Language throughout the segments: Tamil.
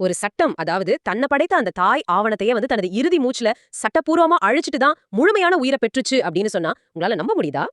ஒரு சட்டம், அதாவது தன்னை படைத்த அந்த தாய் ஆவணத்தையே தனது இறுதி மூச்சுல சட்டப்பூர்வமா அழிச்சிட்டு தான் முழுமையான உயிரை பெற்றுச்சு அப்படின்னு சொன்னா உங்களால நம்ப முடியுதா?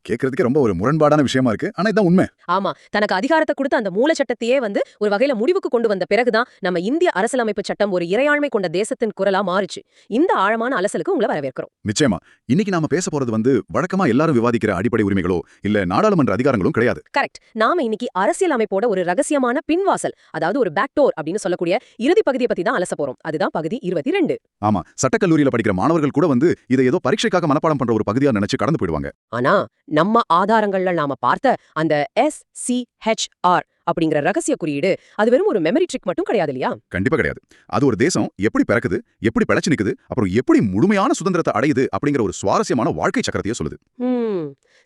கேக்குறதுக்கு ரொம்ப ஒரு முரண்பாடான விஷயமா இருக்கு. ஆனா இதான் உண்மை. ஆமா, தனக்கு அதிகாரத்தை கொடுத்த அந்த மூல சட்டத்தையே ஒரு வகையில முடிவுக்கு கொண்டு வந்த பிறகுதான் நம்ம இந்திய அரசியலமைப்பு சட்டம் ஒரு இறையாண்மை கொண்ட தேசத்தின் குரலா மாறுச்சு. இந்த ஆழமான அலசலுக்கு உங்களை வரவேற்கிறோம். நிச்சயமா. இன்னைக்கு நாம பேச போறது வழக்கமா எல்லாரும் விவாதிக்கிற அடிப்படை உரிமைகளோ இல்ல நாடாளுமன்ற அதிகாரங்களும் கிடையாது. கரெக்ட். நாம இன்னைக்கு அரசியலமைப்போட ஒரு ரகசியமான பின்வாசல், அதாவது ஒரு பேக்டோர் அப்படின்னு சொல்லக்கூடிய இறுதி பகுதியை பத்தி தான் அலச போறோம். அதுதான் பகுதி 22. ஆமா, சட்டக்கல்லூரியில படிக்கிற மாணவர்கள் கூட இதை ஏதோ பரீட்சைக்காக மனப்பாடம் பண்ற ஒரு பகுதியா நினைச்சு கடந்து போயிடுவாங்க. ஆனா நம்ம ஆதாரங்கள்ல நாம பார்த்த அந்த SCHR அப்படிங்கிற ரகசிய குறியீடு அது வெறும் ஒரு மெமரி ட்ரிக் மட்டும் கிடையாது இல்லையா? கண்டிப்பா கிடையாது. அது ஒரு தேசம் எப்படி பிறக்குது, எப்படி பிழைச்சு நிக்குது, அப்புறம் எப்படி முழுமையான சுதந்திரத்தை அடையுது அப்படிங்கிற ஒரு சுவாரஸ்யமான வாழ்க்கை சக்கரத்தையே சொல்லுது.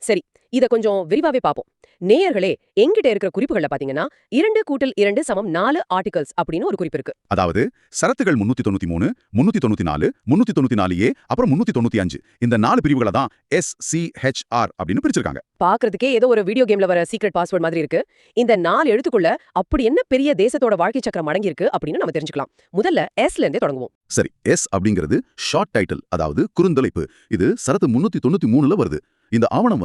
சரி, இத கொஞ்சம் விரிவாவே பாப்போம். நேயர்களே, எங்கிட்ட இருக்கிற குறிப்புகள்ல பாத்தீங்கன்னா 2+2=4 ஆர்டிகல்ஸ் அப்படின்னு ஒரு குறிப்பு இருக்கு. அதாவது சரத்துகள் 393, 394, 394A அப்புறம் 395 இந்த 4 பிரிவுகளை தான் SCHR அப்படின்னு பிரிச்சிருக்காங்க. பாக்குறதுக்கே ஏதோ ஒரு வீடியோ கேம்ல வர சீக்ரெட் பாஸ்வேர்ட் மாதிரி இருக்கு. இந்த 4 எழுத்துக்குள்ள அப்படி என்ன பெரிய தேசத்தோட வாழ்க்கை சக்கரம் அடங்கி இருக்கு அப்படின்னு நம்ம தெரிஞ்சுக்கலாம். முதல்ல Sல இருந்தே தொடங்குவோம். சரி, S அப்படிங்கிறது ஷார்ட் டைட்டில், அதாவது குறுந்தலைப்பு. இது சரத்து 393ல வருது. இந்த ஆவணம்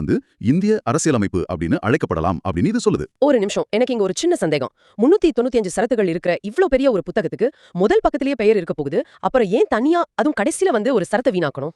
இந்திய அரசியலமைப்பு அப்படின்னு அழைக்கப்படலாம் அப்படின்னு இது சொல்லுது. ஒரு நிமிஷம், எனக்கு இங்க ஒரு சின்ன சந்தேகம். 395 சரத்துகள் இருக்கிற இவ்ளோ பெரிய ஒரு புத்தகத்துக்கு முதல் பக்கத்திலேயே பெயர் இருக்க போகுது. அப்புறம் ஏன் தனியா அதுவும் கடைசில ஒரு சரத்தை வீணாக்கணும்?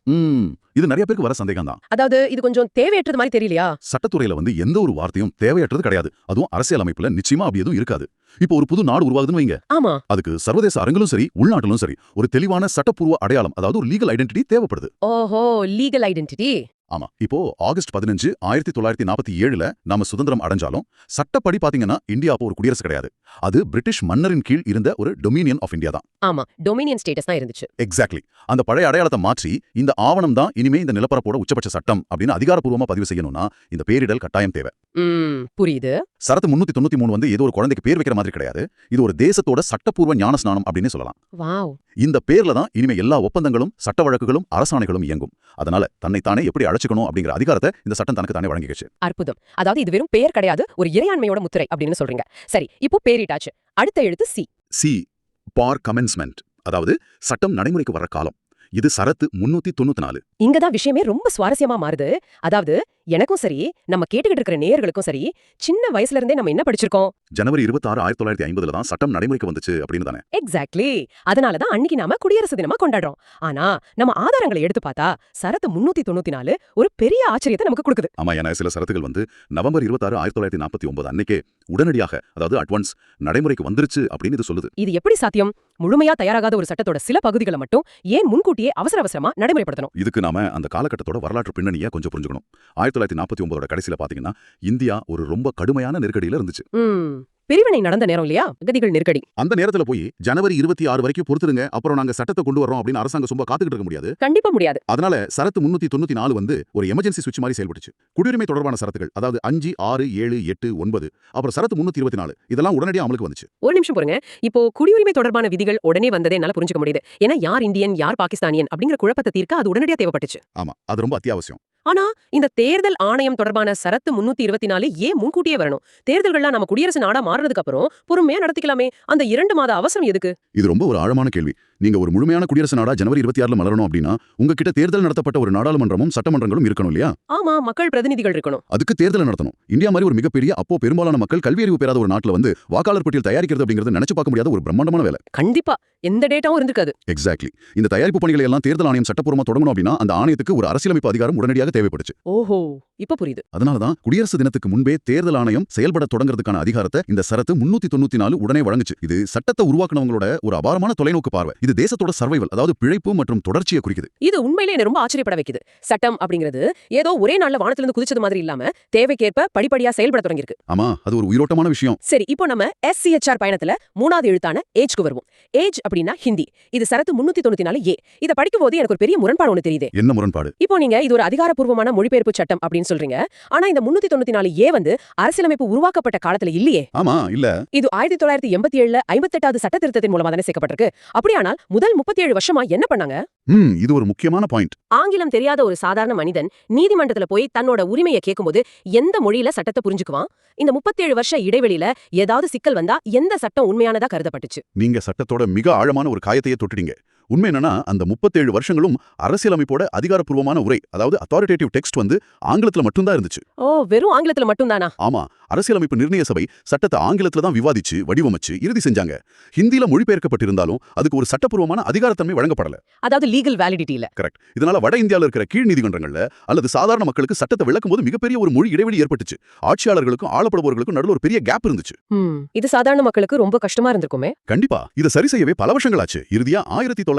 இது நிறைய பேருக்கு வர சந்தேகம் தான். அதாவது இது கொஞ்சம் தேவையற்றது மாதிரி தெரியலையா? சட்டத்துறையில எந்த ஒரு வார்த்தையும் தேவையற்றது கிடையாது. அதுவும் அரசியலமைப்புல நிச்சயமா அப்படி எதுவும் இருக்காது. இப்போ ஒரு புது நாடு உருவாகுதுன்னு வைங்க. ஆமா, அதுக்கு சர்வதேச அரங்கிலும் சரி உள்நாட்டிலும் சரி ஒரு தெளிவான சட்டப்பூர்வ அடையாளம், அதாவது ஒரு லீகல் ஐடென்டிட்டி தேவைப்படுது. ஓஹோ, லீகல் ஐடென்டிட்டி. ஆமா, இப்போ ஆகஸ்ட் 15, 1947ல நாம சுதந்திரம் அடைஞ்சாலும் சட்டப்படி பாத்தீங்கன்னா இந்தியா அப்போ ஒரு குடியரசு கிடையாது. அது பிரிட்டிஷ் மன்னரின் கீழ் இருந்த ஒரு டொமினியன் ஆஃப் இந்தியா தான். ஆமா, டொமினியன் ஸ்டேட்டஸ் தான் இருந்துச்சு. எக்ஸாக்ட்லி. அந்த பழைய அடையாளத்தை மாற்றி இந்த ஆவணம் தான் இனிமே இந்த நிலப்பரப்போட உச்சபட்ச சட்டம் அப்படின்னு அதிகாரப்பூர்வமா பதிவு செய்யணும்னா இந்த பேரிடல் கட்டாயம் தேவை. புரியுது. சரத்து 393 ஏதோ ஒரு குழந்தைக்கு பேர் வைக்கிற மாதிரி கிடையாது. இது ஒரு தேசத்தோட சட்டப்பூர்வ ஞான ஸ்நானம் அப்படின்னு சொல்லலாம். வாவ். இந்த பேர்ல தான் இனிமே எல்லா ஒப்பந்தங்களும் சட்ட வழக்குகளும் அரசாணைகளும் இயங்கும். அதனால தன்னைத்தானே எப்படி அழைச்சுக்கணும் அப்படிங்கிற அதிகாரத்தை இந்த சட்டம் தனக்கு தானே வழங்கிடுச்சு. அற்புதம். அதாவது இது வெறும் பெயர் கிடையாது, ஒரு இறையாண்மையோட முத்திரை அப்படின்னு சொல்றீங்க. சரி, இப்போ பேரிட்டாச்சு. அடுத்த எழுத்து சி ஃபார் கமென்ஸ்மென்ட், அதாவது சட்டம் நடைமுறைக்கு வர காலம். இது சரத்து 394. இங்கதான் விஷயமே ரொம்ப சுவாரஸ்யமா மாறுது. அதாவது எனக்கும் சரி, நம்ம கேட்டுக்கிட்டு இருக்கிற நேயர்களுக்கும் சரி, சின்ன வயசுல இருந்தே நம்ம என்ன படிச்சிருக்கோம்? ஜனவரி 26, 1950ல தான் சட்டம் நடைமுறைக்கு வந்துச்சு அப்படின்னு தானே. எக்ஸாக்ட்லி. அதனாலதான் அன்னைக்கு நாம குடியரசு தினமா கொண்டாடுறோம். ஆனா நம்ம ஆதாரங்களை எடுத்து பார்த்தா சரத்து 394 ஒரு பெரிய ஆச்சரியத்தை நமக்கு கொடுக்குது. ஆமா, ஏன்னா சில சரத்துகள் நவம்பர் 26, 1949 அன்னைக்கே உடனடியாக, அதாவது அட்வான்ஸ் நடைமுறைக்கு வந்துருச்சு அப்படின்னு இது சொல்லுது. இது எப்படி சாத்தியம்? முழுமையா தயாராகாத ஒரு சட்டத்தோட சில பகுதிகளை மட்டும் ஏன் முன்கூட்டியே அவசர அவசரமா நடைமுறைப்படுத்தணும்? இதுக்கு நாம அந்த காலகட்டத்தோட வரலாற்று பின்னணியை கொஞ்சம் புரிஞ்சுக்கணும். 1949 கடைசியில பாத்தீங்கன்னா இந்தியா ஒரு ரொம்ப கடுமையான நெருக்கடியில இருந்துச்சு. பிரிவினை நடந்த நேரம் இல்லையா? அகதிகள் நெருக்கடி. அந்த நேரத்துல போய் ஜனவரி 26 வரைக்கும் பொறுத்துருங்க, அப்புறம் நாங்க சட்டத்தை கொண்டு வரோம் அப்படின்னு அரசாங்கம் சும்மா காத்துக்கிட்டு இருக்க முடியாது. கண்டிப்பா முடியாது. அதனால சரத்து 394 ஒரு எமர்ஜென்சி சுவிட்ச் மாதிரி செயல்பட்டுச்சு. குடியுரிமை தொடர்பான சரத்துகள், அதாவது 5, 6, 7, 8, 9 அப்புறம் சரத்து 324 இதெல்லாம் உடனடியாக அமலுக்கு வந்துச்சு. ஒரு நிமிஷம் பாருங்க. இப்போ குடியுரிமை தொடர்பான விதிகள் உடனே வந்ததே என்னால புரிஞ்சுக்க முடியுது. ஏன்னா யார் இந்தியன் யார் பாகிஸ்தானியன் அப்படிங்கிற குழப்பத்தை தீர்க்க அது உடனடியா தேவைப்பட்டுச்சு. ஆமா, அது ரொம்ப அத்தியாவசியம். ஆனா இந்த தேர்தல் ஆணையம் தொடர்பான சரத்து 324 ஏன் முன்கூட்டியே வரணும்? தேர்தல்கள்லாம் நம்ம குடியரசு நாடா மாறினதுக்கு அப்புறம் பொறுமையா நடத்திக்கலாமே. அந்த 2 மாத அவசரம் எதுக்கு? இது ரொம்ப ஒரு ஆழமான கேள்வி. நீங்க ஒரு முழுமையான குடியரசு நாடா ஜனவரி 26ல மலரணும் அப்படின்னா உங்ககிட்ட தேர்தல் நடத்தப்பட்ட ஒரு நாடாளுமன்றமும் சட்டமன்றங்களும் இருக்கணும் இல்லையா? ஆமா, மக்கள் பிரதிநிதிகள் இருக்கணும். அதுக்கு தேர்தல் நடத்தணும். இந்தியா மாதிரி ஒரு மிகப்பெரிய, அப்போ பெரும்பாலான மக்கள் கல்வி அறிவு பெறாத ஒரு நாட்டுல வாக்காளர் பட்டியல் தயாரிக்கிறது அப்படிங்கிறது நினைச்சு பார்க்க முடியாத ஒரு பிரம்மாண்டமான வேலை. கண்டிப்பா எந்த டேட்டாவும் இருந்திருக்காது. எக்ஸாக்ட்லி. இந்த தயாரிப்பு பணிகளை எல்லாம் தேர்தல் ஆணையம் சட்டப்பூர்வமா தொடங்கணும் அப்படின்னா அந்த ஆணையத்துக்கு ஒரு அரசியலமைப்பு அதிகாரம் உடனடியாக தேவைப்படுச்சு. ஓஹோ, இப்ப புரியுது. அதனாலதான் குடியரசு தினத்துக்கு முன்பே தேர்தல் ஆணையம் செயல்பட தொடங்குறதுக்கான அதிகாரத்தை இந்த சரத்து 394 உடனே வழங்குச்சு. இது சட்டத்தை உருவாக்குனவங்களோட ஒரு அபாரமான தொலைநோக்கு பார்வை. இது தேசத்தோட சர்வைவல், அதாவது பிழைப்பு மற்றும் தொடர்ச்சியை குறிக்குது. இது உண்மையிலே என்ன ரொம்ப ஆச்சரியப்பட வைக்குது. சட்டம் அப்படிங்கிறது ஏதோ ஒரே நாள்ல வானத்திலிருந்து குதிச்சது மாதிரி இல்லாம தேவைக்கேற்ப படிப்படியா செயல்பட தொடங்கிருக்கு. ஆமா, அது ஒரு உயிரோட்டமான விஷயம். சரி, இப்போ நம்ம SCHR பயணத்துல 3வது எழுத்தான ஏஜ்க்கு வருவோம். ஏஜ் அப்படின்னா ஹிந்தி. இது சரத்து 394A. இத படிக்கும் போது எனக்கு ஒரு பெரிய முரண்பாடு ஒண்ணு தெரியுது. என்ன முரண்பாடு? இப்போ நீங்க இது ஒரு அதிகாரப்பூர்வமான மொழிபெயர்ப்பு சட்டம் அப்படின்னு சொல்றீங்க. ஆனா இந்த 394A அரசியலமைப்பு உருவாக்கப்பட்ட காலத்துல இல்லையே. ஆமா, இல்ல. இது 1987ல 58வது சட்ட திருத்தத்தின் மூலமா தானே சேர்க்கப்பட்டிருக்கு. அப்படியானால் முதல் 37 வருஷமா என்ன பண்ணாங்க? இது ஒரு முக்கியமான பாயிண்ட். ஆங்கிலம் தெரியாத ஒரு சாதாரண மனிதன் நீதிமன்றத்துல போய் தன்னோட உரிமையை கேட்கும்போது எந்த மொழியில சட்டத்தை புரிஞ்சுக்குவான்? இந்த 37 வருஷ இடைவெளியில ஏதாவது சிக்கல் வந்தா எந்த சட்டம் உண்மையானதா கருதப்பட்டுச்சு? நீங்க சட்டத்தோட மிக ஆழமான ஒரு காயத்தையே தொட்டுட்டீங்க. உண்மை என்னன்னா, அந்த 37 வருஷங்களும் அரசியலமைப்போட அதிகாரப்பூர்வமான உரை, அதாவது அத்தாரிட்டேட்டிவ் டெக்ஸ்ட் ஆங்கிலத்துல மட்டும்தான் இருந்துச்சு. ஓ, வெறும் ஆங்கிலத்துல மட்டும்தானா? ஆமா, அரசியலமைப்பு நிர்ணய சபை சட்டத்தை ஆங்கிலத்துல தான் விவாதிச்சு வடிவமைச்சு இறுதி செஞ்சாங்க. ஹிந்தியில மொழிபெயர்க்கப்பட்டிருந்தாலும் அதுக்கு ஒரு சட்டப்பூர்வமான அதிகாரத்தன்மை வழங்கப்படல. அதாவது லீகல் வேலிடிட்டி இல்ல. கரெக்ட். இதனால வட இந்தியால இருக்கிற கீழ் நீதிமன்றங்கள்ல அல்லது சாதாரண மக்களுக்கு சட்டத்தை விளக்கும் போது மிகப்பெரிய ஒரு மொழி இடைவெளி ஏற்பட்டுச்சு. ஆட்சியாளர்களுக்கும் ஆளப்படுபவர்களுக்கும் நடுவுல ஒரு பெரிய கேப் இருந்துச்சு. இது சாதாரண மக்களுக்கு ரொம்ப கஷ்டமா இருந்திருக்குமே. கண்டிப்பா. இதை சரி செய்யவே பல வருஷங்களாச்சு. இறுதியா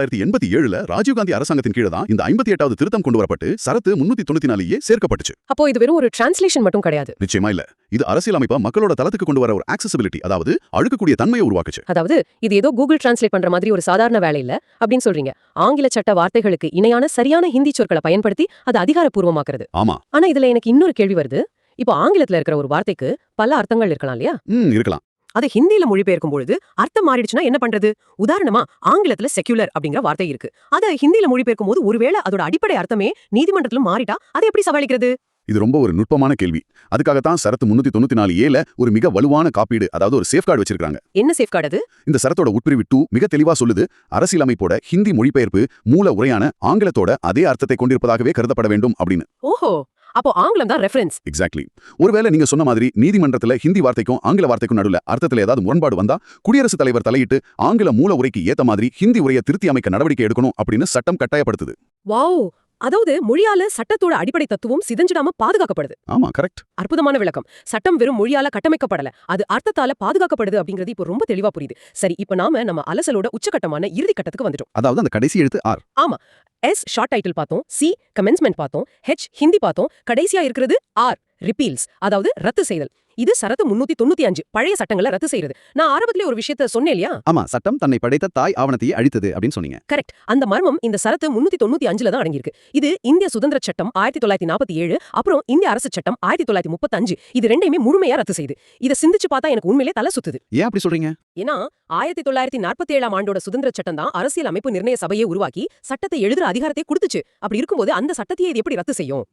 1987ல ராஜீவ்காந்தி அரசாங்கத்தின் கீழ தான் இந்த 58வது திருத்தம் கொண்டு வரப்பட்டு சரத்து 394 சேர்க்கப்பட்டுச்சு. அப்போ இது வெறும் ஒரு டிரான்ஸ்லேஷன் மட்டும் கிடையாது. நிச்சயமா இல்ல. இது அரசியலமைப்பை மக்களோட தளத்துக்கு கொண்டு வர ஒரு ஆக்சசிபிலிட்டி, அதாவது அழுக்கக்கூடிய தன்மையை உருவாக்குச்சு. அதாவது இது ஏதோ கூகுள் டிரான்ஸ்லேட் பண்ற மாதிரி ஒரு சாதாரண வேலை இல்ல அப்படின்னு சொல்றீங்க. ஆங்கில சட்ட வார்த்தைகளுக்கு இணையான சரியான ஹிந்தி சொற்களை பயன்படுத்தி அது அதிகாரப்பூர்வமாக்குறது. ஆமா. ஆனா இதுல எனக்கு இன்னொரு கேள்வி வருது. இப்போ ஆங்கிலத்துல இருக்கிற ஒரு வார்த்தைக்கு பல அர்த்தங்கள் இருக்கலாம் இல்லையா? இருக்கலாம். அது ஹிந்தியில மொழிபெயர்க்கும் பொழுது அர்த்தம் மாறிடுச்சுன்னா என்ன பண்றது? உதாரணமா ஆங்கிலத்துல செக்யுலர் அப்படிங்கிற வார்த்தை இருக்கு. அத ஹிந்தியில மொழிபெயர்க்கும் போது ஒருவேளை அதோட அடிப்படை அர்த்தமே நீதிமன்றத்திலும் மாறிட்டா அதை எப்படி சமாளிக்கிறது? இது ரொம்ப ஒரு நுட்பமான கேள்வி. அதுக்காகத்தான் சரத்து 394 ஒரு மிக வலுவான காப்பீடு, அதாவது ஒரு சேஃப்கார்டு வச்சிருக்காங்க. என்ன சேஃப்கார்டு அது? இந்த சரத்தோட உட்பிரிவு 2 மிக தெளிவா சொல்லுது, அரசியலமைப்போட ஹிந்தி மொழிபெயர்ப்பு மூல உரையான ஆங்கிலத்தோட அதே அர்த்தத்தை கொண்டிருப்பதாகவே கருதப்பட வேண்டும் அப்படின்னு. ஓஹோ, அப்போ ஆங்கிலம் தான் ரெஃபரன்ஸ். எக்ஸாக்ட்லி. ஒருவேளை நீங்க சொன்ன மாதிரி நீதிமன்றத்துல ஹிந்தி வார்த்தைக்கும் ஆங்கில வார்த்தைக்கும் நடுவுல அர்த்தத்துல ஏதாவது முரண்பாடு வந்தா குடியரசுத் தலைவர் தலையிட்டு ஆங்கில மூல உரைக்கு ஏத்த மாதிரி ஹிந்தி உரையை திருத்தி அமைக்க நடவடிக்கை எடுக்கணும் அப்படின்னு சட்டம் கட்டாயப்படுத்துது. வாவ், அதாவது மொழியால சட்டத்தோட அடிப்படை தத்துவம் சிதைஞ்சிடாம பாதுகாக்கப்படுது. ஆமா, கரெக்ட். அற்புதமான விளக்கம். சட்டம் வெறும் மொழியால கட்டமைக்கப்படல, அது அர்த்தத்தால பாதுகாக்கப்படுது அப்படிங்கிறது இப்போ ரொம்ப தெளிவா புரியுது. சரி, இப்போ நாம நம்ம அலசலோட உச்சகட்டமான இறுதி கட்டத்துக்கு வந்துட்டோம். அதாவது அந்த கடைசி எழுத்து ஆர். ஆமா, எஸ் ஷார்ட் டைட்டில் பார்த்தோம், சி கமென்ஸ்மென்ட் பார்த்தோம், ஹெச் ஹிந்தி பார்த்தோம், கடைசியா இருக்கிறது ஆர் ரிப்பீல்ஸ், அதாவது ரத்து செய்தல். இது சரத்து 395 பழைய சட்டங்களை ரத்து செய்யறது. நான் ஆரம்பத்திலே ஒரு விஷயத்த சொன்னேன் இல்லையா? ஆமா, சட்டம் தன்னை படைத்த தாய் ஆவணத்தையே அழித்தது அப்படின்னு சொன்னீங்க. கரெக்ட். அந்த மர்மம் இந்த சரத்து 395ல தான் அடங்கியிருக்கு. இது இந்திய சுதந்திர சட்டம் 1947, அப்புறம் இந்திய அரசு சட்டம் 1935, இது ரெண்டையுமே முழுமையா ரத்து செய்யுது. இதை சிந்திச்சு பார்த்தா எனக்கு உண்மையிலே தலை சுத்துது. ஏன் அப்படி சொல்றீங்க? ஏன்னா 1947ஆம் ஆண்டோட சுதந்திர சட்டம் தான் அரசியல் அமைப்பு நிர்ணய சபையை உருவாக்கி சட்டத்தை எழுதுற அதிகாரத்தை கொடுத்துச்சு. அப்படி இருக்கும்போது அந்த சட்டத்தையே இது எப்படி ரத்து செய்யும்?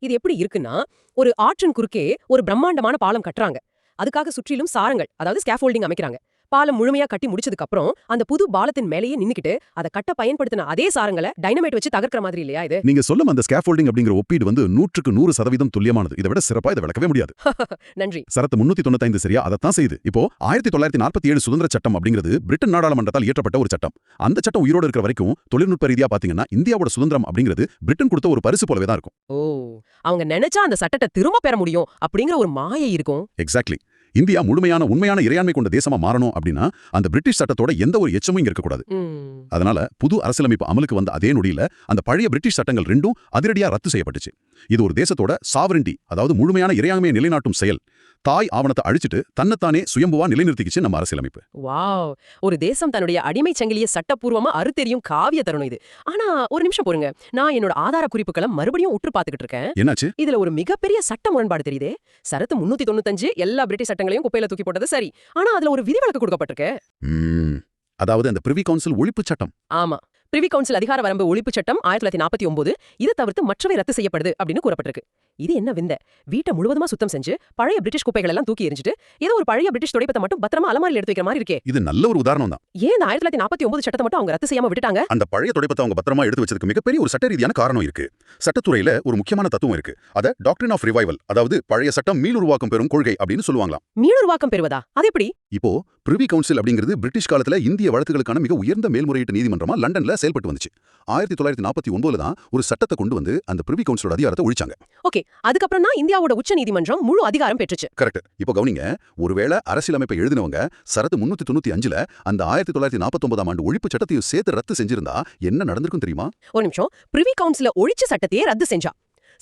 இது எப்படி இருக்குன்னா, ஒரு ஆற்றின் குறுக்கே ஒரு பிரம்மாண்டமான பாலம் கட்டுறாங்க. அதுக்காக சுற்றிலும் சாரங்கள், அதாவது ஸ்கேஃபோல்டிங் அமைக்கிறாங்க. பாலம் முழுமையா கட்டி முடிச்சதுக்கு அப்புறம் அந்த புது பாலத்தின் மேலேயே நின்னுக்கிட்டு அதை கட்ட பயன்படுத்தின அதே சாரங்களை டைனமைட் வச்சு தகர்க்கிற மாதிரி இல்லையா இது? நீங்க சொல்லும் அந்த ஸ்கேஃபோல்டிங் அப்படிங்கிற ஒப்பீடு 100% துல்லியமானது. இதை விட சிறப்பா இதை விளக்கவே முடியாது. நன்றி. சரத்து 395 சரியா அதைத்தான் செய்யுது. இப்போ 1947 சுதந்திர சட்டம் அப்படிங்கிறது பிரிட்டன் நாடாளுமன்றத்தால் இயற்றப்பட்ட ஒரு சட்டம். அந்த சட்டம் உயிரோடு இருக்கிற வரைக்கும் தொழில்நுட்ப ரீதியா பாத்தீங்கன்னா இந்தியாவோட சுதந்திரம் அப்படிங்கிறது பிரிட்டன் கொடுத்த ஒரு பரிசு போலவே தான் இருக்கும். ஓ, அவங்க நினைச்சா அந்த சட்டத்தை திரும்ப பெற முடியும் அப்படிங்கிற ஒரு மாயை இருக்கும். எக்ஸாக்ட்லி. இந்தியா முழுமையான உண்மையான இறையாண்மை கொண்ட தேசமா மாறணும் அப்படின்னா அந்த பிரிட்டிஷ் சட்டத்தோட எந்த ஒரு எச்சமும் இங்க இருக்கக்கூடாது. அதனால புது அரசியலமைப்பு அமலுக்கு வந்த அதே நொடியில அந்த பழைய பிரிட்டிஷ் சட்டங்கள் ரெண்டும் அதிரடியா ரத்து செய்யப்பட்டுச்சு. இது ஒரு தேசத்தோட சாவரிட்டி, அதாவது முழுமையான இறையாண்மையை நிலைநாட்டும் செயல். தாய் ஆவணத்தை அழிச்சிட்டு தன்னைத்தானே சுயம்புவா நிலைநிறுத்திக்கிச்சு நம்ம அரசியலமைப்பு. வாவ், ஒரு தேசம் தன்னுடைய அடிமை சங்கிலியை சட்டப்பூர்வமா அறுத்தெறியும் காவிய தருணம் இது. ஆனா ஒரு நிமிஷம் பொறுங்க, நான் என்னோட ஆதார குறிப்புகளை மறுபடியும் உற்று பார்த்துக்கிட்டு இருக்கேன். என்னாச்சு? இதுல ஒரு மிகப்பெரிய சட்ட முரண்பாடு தெரியுதே. சரத்து 395 எல்லா பிரிட்டிஷ் சட்டங்களையும் குப்பையில தூக்கி போட்டது சரி, ஆனா அதுல ஒரு விதிவிலக்கு கொடுக்கப்பட்டிருக்கு. அதாவது அந்த பிரிவி கவுன்சில் ஒழிப்பு சட்டம். ஆமா, பிரிவி கவுன்சில் அதிகார வரம்பு ஒழிப்பு சட்டம் 1949. இதை தவிர்த்து மற்றவை ரத்து செய்யப்படுது அப்படின்னு கூறப்பட்டிருக்கு. இது என்ன விந்த? வீட்டை முழுவதுமா சுத்தம் செஞ்சு பழைய பிரிட்டிஷ் குப்பைகள் எல்லாம் தூக்கி எரிஞ்சிட்டு ஏதோ ஒரு பழைய பிரிட்டிஷ் துடைப்பத்தை மட்டும் பத்திரமா அலமாரியில் எடுத்து வைக்கிற மாதிரி இருக்கே. இது நல்ல ஒரு உதாரணம் தான். ஏன் இந்த 1949 சட்டத்தை மட்டும் அவங்க ரத்து செய்யாம விட்டுட்டாங்க? அந்த பழைய துடைப்பத்தை அவங்க பத்திரமா எடுத்து வச்சதுக்கு மிகப்பெரிய ஒரு சட்ட ரீதியான காரணம் இருக்கு. சட்டத்துறையில ஒரு முக்கியமான தத்துவம் இருக்கு. அத டாக்ட்ரின் ஆஃப் ரிவைவல், அதாவது பழைய சட்டம் மீளுருவாக்கம் பெறும் கொள்கை அப்படின்னு சொல்லுவாங்களாம். மீளுருவாக்கம் பெறுவதா? அது எப்படி? இப்போ பிரிவி கவுன்சில் அப்படிங்கிறது பிரிட்டிஷ் காலத்துல இந்திய வழக்குகளுக்கான மிக உயர்ந்த மேல்முறையீட்டு நீதிமன்றமா லண்டன்ல செயல்பட்டு வந்துச்சு. 1949ல தான் ஒரு சட்டத்தை கொண்டு வந்து அந்த பிரிவி கவுன்சிலோட அதிகாரத்தை ஒழிச்சாங்க. ஓகே, அதுக்கப்புறம் தான் இந்தியாவோட உச்ச நீதிமன்றம் முழு அதிகாரம் பெற்றுச்சு. கரெக்ட். இப்போ கவனிங்க, ஒருவேளை அரசியலமைப்பை எழுதினவங்க சரத்து 395ல அந்த 1949ஆம் ஆண்டு ஒழிப்பு சட்டத்தையும் சேர்த்து ரத்து செஞ்சிருந்தா என்ன நடந்திருக்கும் தெரியுமா? ஒரு நிமிஷம், பிரிவி கவுன்சில ஒழிச்ச சட்டத்தையே ரத்து செஞ்சா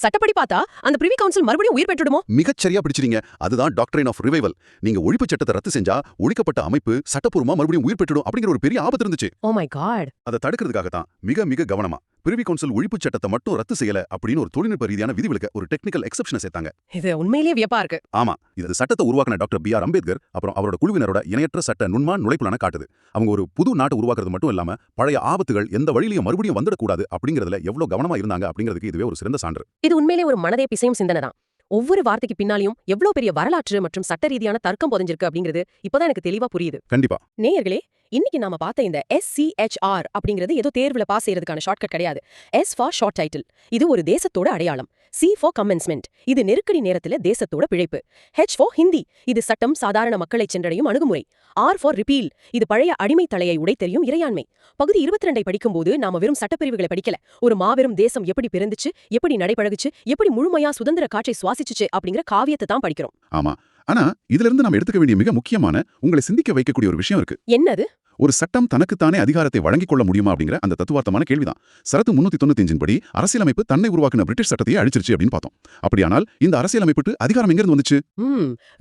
சட்டப்படி பார்த்தா அந்த பிரிவி கவுன்சில் மறுபடியும் உயிர் பெற்றுடுமோ? மிகச்சரியா பிடிச்சிருங்க. அதுதான் டாக்டரைன் ஆஃப் ரிவைவல். நீங்க ஒழிப்பு சட்டத்தை ரத்து செஞ்சா ஒழிக்கப்பட்ட அமைப்பு சட்டப்பூர்வமா மறுபடியும் உயிர் பெற்றுடும் அப்படிங்கிற ஒரு பெரிய ஆபத்து இருந்துச்சு. Oh my God. அதை தடுக்கிறதுக்காக தான் மிக கவனமா பிரிவி கவுன்சில் ஒழிப்பு சட்டத்தை மட்டும் ரத்து செய்யல அப்படின்னு ஒரு தொழில்நுட்ப ரீதியான விதிவிலக்க, ஒரு டெக்னிக்கல் எக்ஸெப்ஷனை சேர்த்தாங்க. இது உண்மையிலேயே வியப்பா இருக்கு. ஆமா, இது சட்டத்தை உருவாக்கின டாக்டர் பி.ஆர். அம்பேத்கர் அப்புறம் அவரோட குழுவினரோட இணையற்ற சட்ட நுண்மான் நுழைப்புலான காட்டுது. அவங்க ஒரு புது நாட்டை உருவாக்குறது மட்டும் இல்லாம பழைய ஆபத்துகள் எந்த வழியிலையும் மறுபடியும் வந்துடக்கூடாது அப்படிங்கிறதுல எவ்வளவு கவனமா இருந்தாங்க அப்படிங்கிறதுக்கு இதுவே ஒரு சிறந்த சான்று. இது உண்மையிலேயே ஒரு மனதே பிசையும் சிந்தனை தான். ஒவ்வொரு வார்த்தைக்கு பின்னாலையும் எவ்வளவு பெரிய வரலாற்று மற்றும் சட்ட ரீதியான தர்க்கம் புதைஞ்சிருக்கு அப்படிங்கிறது இப்பதான் எனக்கு தெளிவா புரியுது. கண்டிப்பா. நேயர்களே, இன்னைக்கு நாம பார்த்த இந்த SCHR அப்படிங்கிறது ஏதோ தேர்வுல பாஸ் செய்யறதுக்கான ஷார்ட்கட் கிடையாது. S for short title. இது ஒரு தேசத்தோட அடையாளம். C for commencement. இது நெருக்கடி நேரத்துல தேசத்தோட பிழைப்பு. H for Hindi. இது சட்டம் சாதாரண மக்களை சென்றடையும் அணுகுமுறை. R for repeal. இது பழைய அடிமை தலையை உடைத்தெறியும் இறையாண்மை. பகுதி 22 படிக்கும்போது நாம வெறும் சட்டப்பிரிவுகளை படிக்கல. ஒரு மாபெரும் தேசம் எப்படி பிறந்துச்சு, எப்படி நடைபழகுச்சு, எப்படி முழுமையா சுதந்திர காற்றை சுவாசிச்சுச்சு அப்படிங்கிற காவியத்தை தான் படிக்கிறோம். ஆமா, ஆனா இதுல இருந்து நாம எடுத்துக்க வேண்டிய மிக முக்கியமான, உங்களை சிந்திக்க வைக்கக்கூடிய ஒரு விஷயம் இருக்கு. என்னது? ஒரு சட்டம் தனக்குத்தானே அதிகாரத்தை வழங்கிக் கொள்ள முடியுமா அப்படிங்கிற அந்த தத்துவார்த்தமான கேள்விதான். சரத்து 395 படி அரசியலமைப்பு தன்னை உருவாக்கின பிரிட்டிஷ் சட்டத்தையே அழிச்சிருச்சு அப்படின்னு பார்த்தோம். அப்படியானால் இந்த அரசியலமைப்புக்கு அதிகாரம் எங்கிருந்து வந்துச்சு?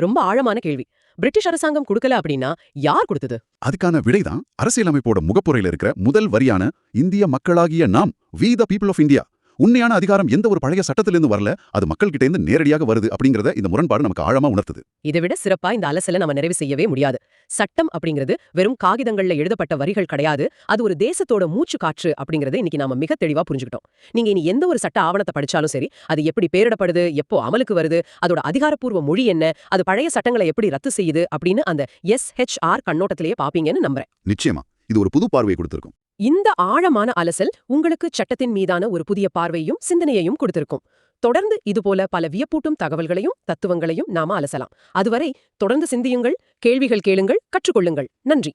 ரொம்ப ஆழமான கேள்வி. பிரிட்டிஷ் அரசாங்கம் கொடுக்கல அப்படின்னா யார் கொடுத்தது? அதுக்கான விடைதான் அரசியலமைப்போட முகப்புரையில இருக்கிற முதல் வரியான இந்திய மக்களாகிய நாம், we the people of India. உண்மையான அதிகாரம் எந்த ஒரு பழைய சட்டத்திலிருந்து வரல, அது மக்கள் கிட்ட இருந்து நேரடியாக வருது அப்படிங்கறத இந்த முரண்பாடு நமக்கு ஆழமா உணர்த்துது. இதை விட சிறப்பா இந்த அலசலை நம்ம நிறைவு செய்யவே முடியாது. சட்டம் அப்படிங்கிறது வெறும் காகிதங்கள்ல எழுதப்பட்ட வரிகள் கிடையாது. அது ஒரு தேசத்தோட மூச்சு காற்று அப்படிங்கறத இன்னைக்கு நாம மிக தெளிவா புரிஞ்சுக்கிட்டோம். நீங்க இனி எந்த ஒரு சட்ட ஆவணத்தை படிச்சாலும் சரி, அது எப்படி பேரிடப்படுது, எப்போ அமலுக்கு வருது, அதோட அதிகாரப்பூர்வ மொழி என்ன, அது பழைய சட்டங்களை எப்படி ரத்து செய்யுது அப்படின்னு அந்த SHR கண்ணோட்டத்திலேயே பாப்பீங்கன்னு நம்புறேன். நிச்சயமா இது ஒரு புது பார்வையை கொடுத்திருக்கும். இந்த ஆழமான அலசல் உங்களுக்கு சட்டத்தின் மீதான ஒரு புதிய பார்வையும் சிந்தனையையும் கொடுத்திருக்கும். தொடர்ந்து இதுபோல பல வியப்பூட்டும் தகவல்களையும் தத்துவங்களையும் நாம அலசலாம். அதுவரை தொடர்ந்து சிந்தியுங்கள், கேள்விகள் கேளுங்கள், கற்றுக்கொள்ளுங்கள். நன்றி.